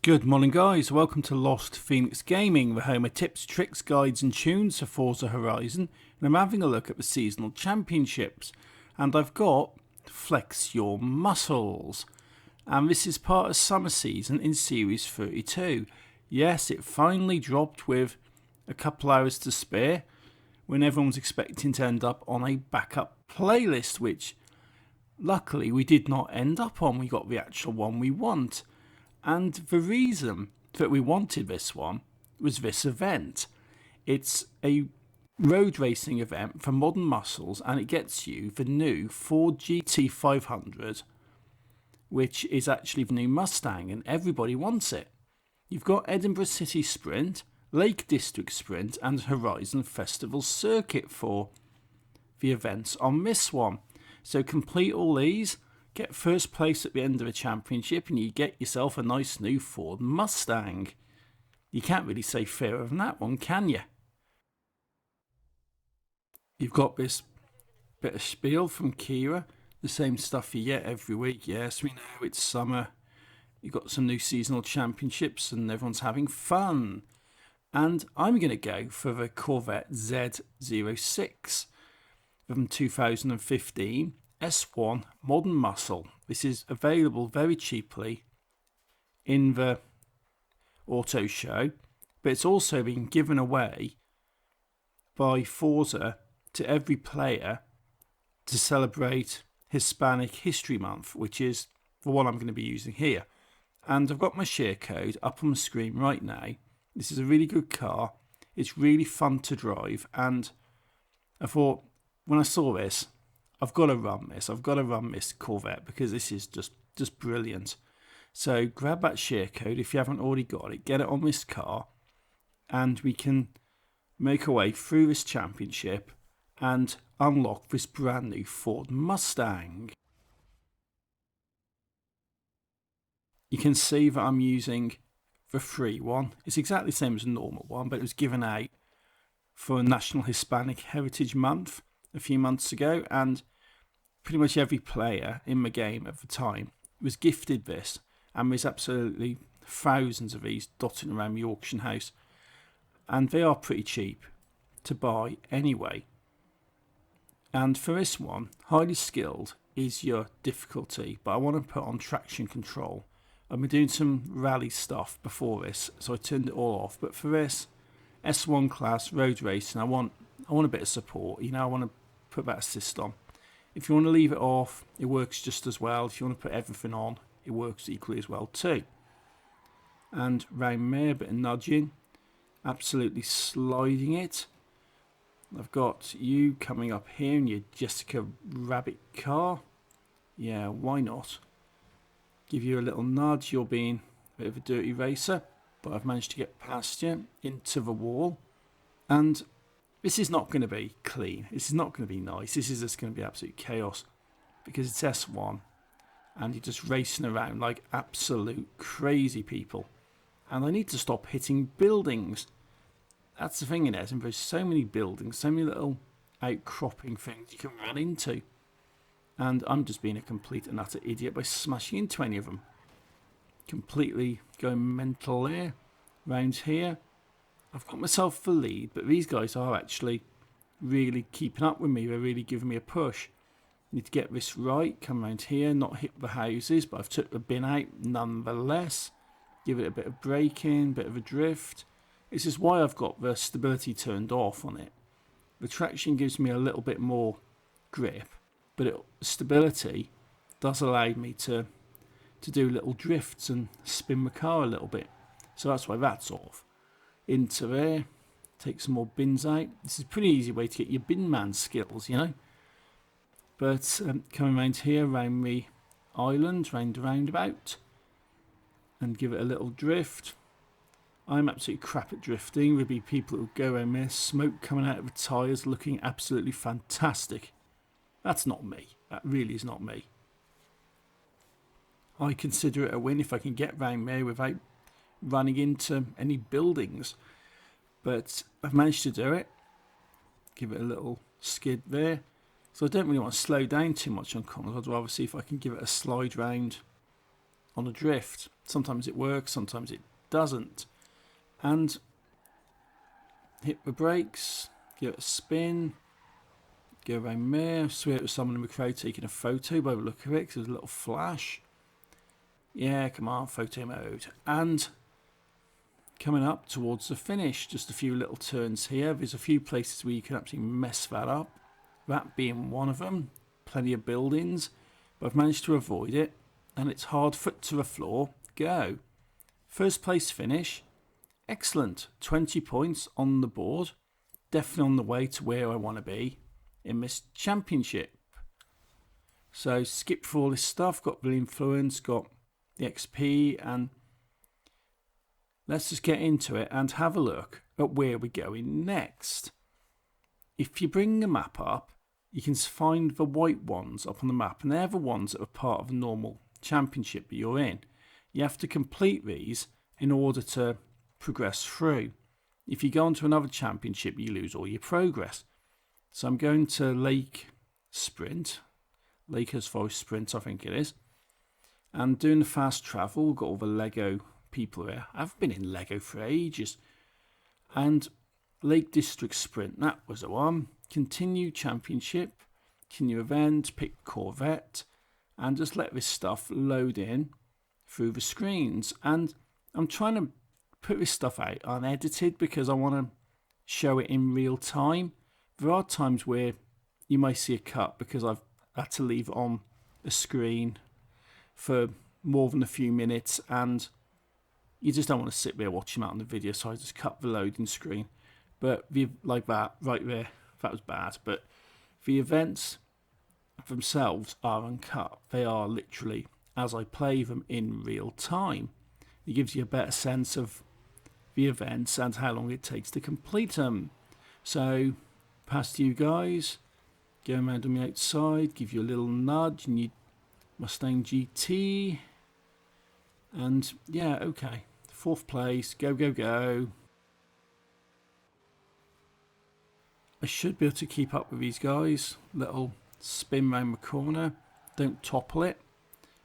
Good morning guys, welcome to Lost Phoenix Gaming, the home of tips, tricks, guides and tunes for Forza Horizon, and I'm having a look at the seasonal championships, and I've got Flex Your Muscles, and this is part of summer season in series 32. Yes, it finally dropped with a couple hours to spare when everyone was expecting to end up on a backup playlist, which luckily we did not end up on. We got the actual one we want. And the reason that we wanted this one was this event. It's a road racing event for modern muscles, and it gets you the new Ford GT500, which is actually the new Mustang, and everybody wants it. You've got Edinburgh City Sprint, Lake District Sprint, and Horizon Festival Circuit for the events on this one. So complete all these. Get first place at the end of the championship and you get yourself a nice new Ford Mustang. You can't really say fairer than that one, can you? You've got this bit of spiel from Kira, the same stuff you get every week. Yes, we know it's summer. You've got some new seasonal championships and everyone's having fun. And I'm going to go for the Corvette Z06 from 2015. S1 Modern Muscle. This is available very cheaply in the auto show, but it's also been given away by Forza to every player to celebrate Hispanic History Month, which is the one I'm going to be using here. And I've got my share code up on the screen right now. This is a really good car. It's really fun to drive, and I thought when I saw this, I've got to run this. I've got to run this Corvette because this is just brilliant. So grab that share code if you haven't already got it. Get it on this car and we can make our way through this championship and unlock this brand new Ford Mustang. You can see that I'm using the free one. It's exactly the same as a normal one, but it was given out for National Hispanic Heritage Month a few months ago, and pretty much every player in the game at the time was gifted this, and there's absolutely thousands of these dotting around the auction house, and they are pretty cheap to buy anyway. And for this one, highly skilled is your difficulty, but I want to put on traction control. I've been doing some rally stuff before this, so I turned it all off, but for this S1 class road racing, I want a bit of support. You know, I want to put that assist on. If you want to leave it off, it works just as well. If you want to put everything on, it works equally as well too. And round there, a bit of nudging, absolutely sliding it. I've got you coming up here in your Jessica Rabbit car. Yeah, why not? Give you a little nudge. You're being a bit of a dirty racer, but I've managed to get past you into the wall. And this is not going to be clean. This is not going to be nice. This is just going to be absolute chaos because it's S1 and you're just racing around like absolute crazy people. And I need to stop hitting buildings. That's the thing in Edinburgh. There's so many buildings, so many little outcropping things you can run into. And I'm just being a complete and utter idiot by smashing into any of them. Completely going mental there. Round here. I've got myself the lead, but these guys are actually really keeping up with me. They're really giving me a push. Need to get this right, come around here, not hit the houses, but I've took the bin out nonetheless. Give it a bit of braking, bit of a drift. This is why I've got the stability turned off on it. The traction gives me a little bit more grip, but stability does allow me to do little drifts and spin the car a little bit. So that's why that's off. Into there, take some more bins out. This is a pretty easy way to get your bin man skills, you know. But coming around here, around the island, round the roundabout, and give it a little drift. I'm absolutely crap at drifting. There'll be people who go around there, smoke coming out of the tyres, looking absolutely fantastic. That's not me. That really is not me. I consider it a win if I can get round there without running into any buildings, but I've managed to do it. Give it a little skid there. So I don't really want to slow down too much on corners. I'd rather see if I can give it a slide round on a drift. Sometimes it works, sometimes it doesn't. And hit the brakes, give it a spin, go around there. I swear it was someone in the crowd taking a photo by the look of it, because there's a little flash. Yeah, come on, photo mode. And coming up towards the finish, just a few little turns here. There's a few places where you can absolutely mess that up. That being one of them. Plenty of buildings, but I've managed to avoid it. And it's hard foot to the floor. Go. First place finish. Excellent. 20 points on the board. Definitely on the way to where I want to be in this championship. So skip through all this stuff. Got the influence, got the XP, and let's just get into it and have a look at where we're going next. If you bring the map up, you can find the white ones up on the map, and they're the ones that are part of the normal championship that you're in. You have to complete these in order to progress through. If you go on to another championship, you lose all your progress. So I'm going to Lake Forest Sprint, I think it is, and doing the fast travel. Got all the Lego people here. I've been in Lego for ages. And Lake District Sprint, that was the one. Continue championship, continue event, pick Corvette, and just let this stuff load in through the screens. And I'm trying to put this stuff out unedited because I want to show it in real time. There are times where you may see a cut because I've had to leave it on the screen for more than a few minutes, and you just don't want to sit there watching out on the video, so I just cut the loading screen. But like that right there, that was bad. But the events themselves are uncut. They are literally as I play them in real time. It gives you a better sense of the events and how long it takes to complete them. So past you guys, going around on the outside, give you a little nudge, and you Mustang GT, and yeah, okay, 4th place, go go go. I should be able to keep up with these guys. Little spin round the corner, don't topple it,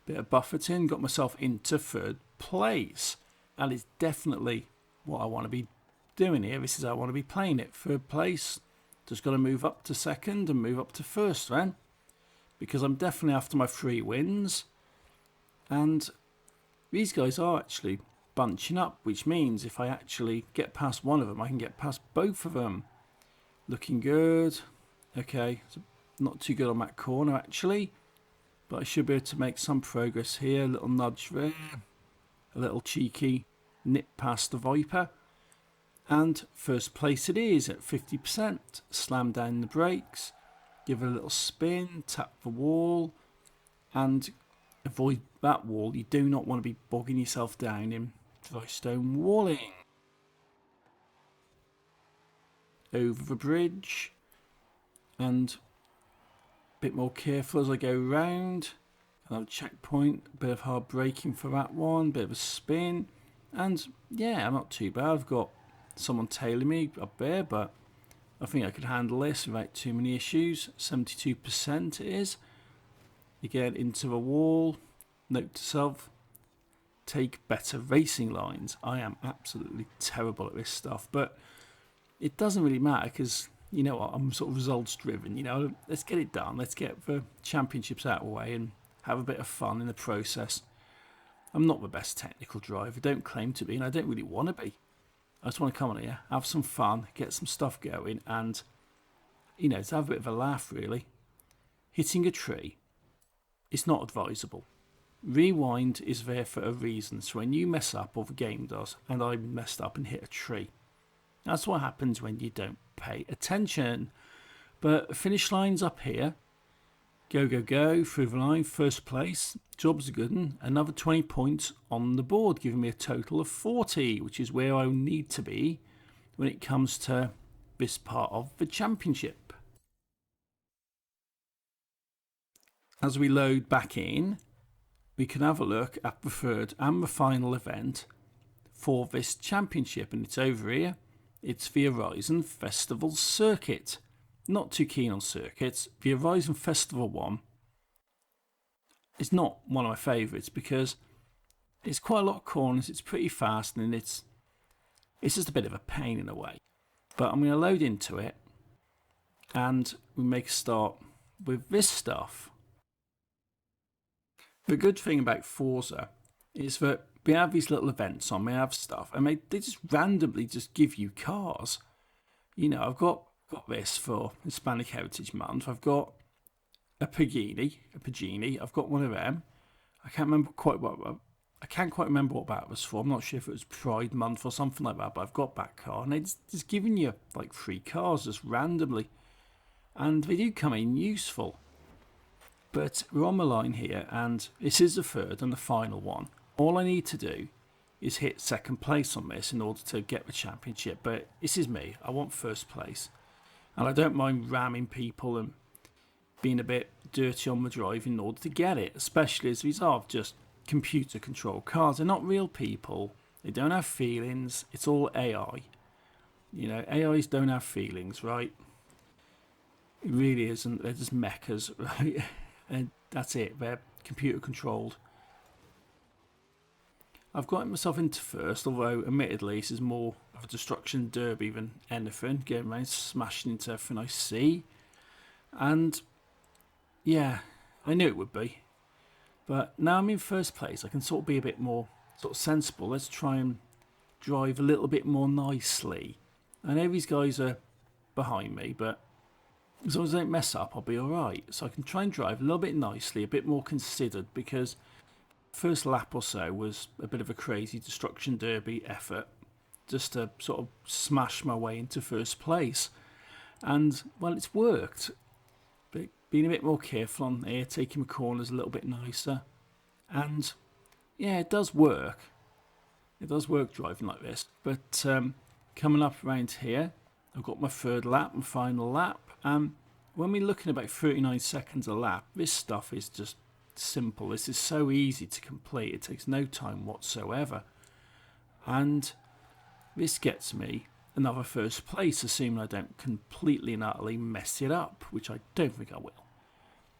bit of buffeting, got myself into 3rd place. That is definitely what I want to be doing here. This is how I want to be playing it. 3rd place, just got to move up to 2nd and move up to 1st then, because I'm definitely after my 3 wins. And these guys are actually bunching up, which means if I actually get past one of them, I can get past both of them. Looking good. Okay, so not too good on that corner actually, but I should be able to make some progress here. A little nudge there, a little cheeky nip past the Viper, and 1st place it is at 50%. Slam down the brakes, give it a little spin, tap the wall, and avoid that wall. You do not want to be bogging yourself down in dry stone walling. Over the bridge, and a bit more careful as I go round. Another checkpoint, a bit of hard braking for that one, bit of a spin, and yeah, not too bad. I've got someone tailing me up there, but I think I could handle this without too many issues. 72% it is. Again, into the wall. Note to self, take better racing lines. I am absolutely terrible at this stuff, but it doesn't really matter because, you know what, I'm sort of results driven. You know, let's get it done. Let's get the championships out of the way and have a bit of fun in the process. I'm not the best technical driver. Don't claim to be, and I don't really want to be. I just want to come on here, have some fun, get some stuff going, and, you know, to have a bit of a laugh, really. Hitting a tree is not advisable. Rewind is there for a reason. So when you mess up, or the game does, and I messed up and hit a tree, that's what happens when you don't pay attention. But finish line's up here. Go, go, go through the line. 1st place. Job's a good one. Another 20 points on the board, giving me a total of 40, which is where I need to be when it comes to this part of the championship. As we load back in, we can have a look at the 3rd and the final event for this championship, and it's over here. It's the Horizon Festival Circuit. Not too keen on circuits. The Horizon Festival one is not one of my favourites because It's quite a lot of corners, it's pretty fast, and it's just a bit of a pain in a way. But I'm going to load into it, and we make a start with this stuff. The good thing about Forza is that we have these little events on, we have stuff, and they just randomly just give you cars. You know, I've got this for Hispanic Heritage Month. I've got a Pagini. I've got one of them. I can't quite remember what that was for. I'm not sure if it was Pride Month or something like that, but I've got that car, and it's just giving you like 3 cars just randomly, and they do come in useful. But we're on the line here, and this is the third and the final one. All I need to do is hit second place on this in order to get the championship, but this is me. I want first place, and I don't mind ramming people and being a bit dirty on the drive in order to get it, especially as these are just computer controlled cars. They're not real people, they don't have feelings, it's all AI. You know, AIs don't have feelings, right? It really isn't. They're just mechas, right? And that's it, they're computer controlled. I've got myself into first, although admittedly this is more of a destruction derby than anything, getting around smashing into everything I see. And yeah, I knew it would be. But now I'm in first place, I can sort of be a bit more sort of sensible. Let's try and drive a little bit more nicely. I know these guys are behind me, but as long as I don't mess up, I'll be alright. So I can try and drive a little bit nicely, a bit more considered, because first lap or so was a bit of a crazy destruction derby effort just to sort of smash my way into first place. And well, it's worked. But being a bit more careful on here, taking my corners a little bit nicer. And yeah, it does work. It does work driving like this. But coming up around here, I've got my third lap, my final lap. When we're looking at about 39 seconds a lap, this stuff is just simple. This is so easy to complete. It takes no time whatsoever. And this gets me another first place, assuming I don't completely and utterly mess it up, which I don't think I will.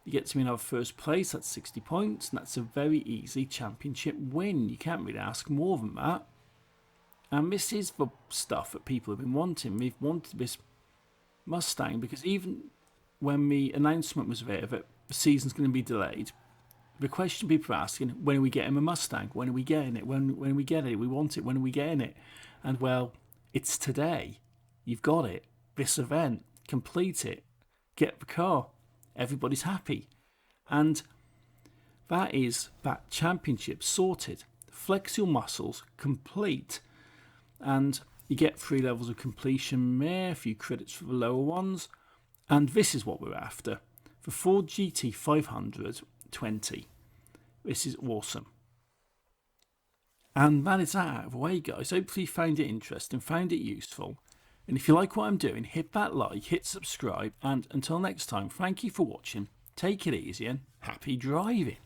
It gets me another first place, that's 60 points, and that's a very easy championship win. You can't really ask more than that. And this is the stuff that people have been wanting. We've wanted this Mustang because even when the announcement was there that the season's going to be delayed, the question people are asking, when are we getting a Mustang? When are we getting it? When are we getting it? We want it. When are we getting it? And well, it's today. You've got it. This event. Complete it. Get the car. Everybody's happy. And that is that championship sorted. Flex your muscles. Complete. And you get 3 levels of completion there, a few credits for the lower ones. And this is what we're after. For Ford GT 500 20. This is awesome. And that is that out of the way, guys. Hopefully you found it interesting, found it useful. And if you like what I'm doing, hit that like, hit subscribe, and until next time, thank you for watching. Take it easy and happy driving.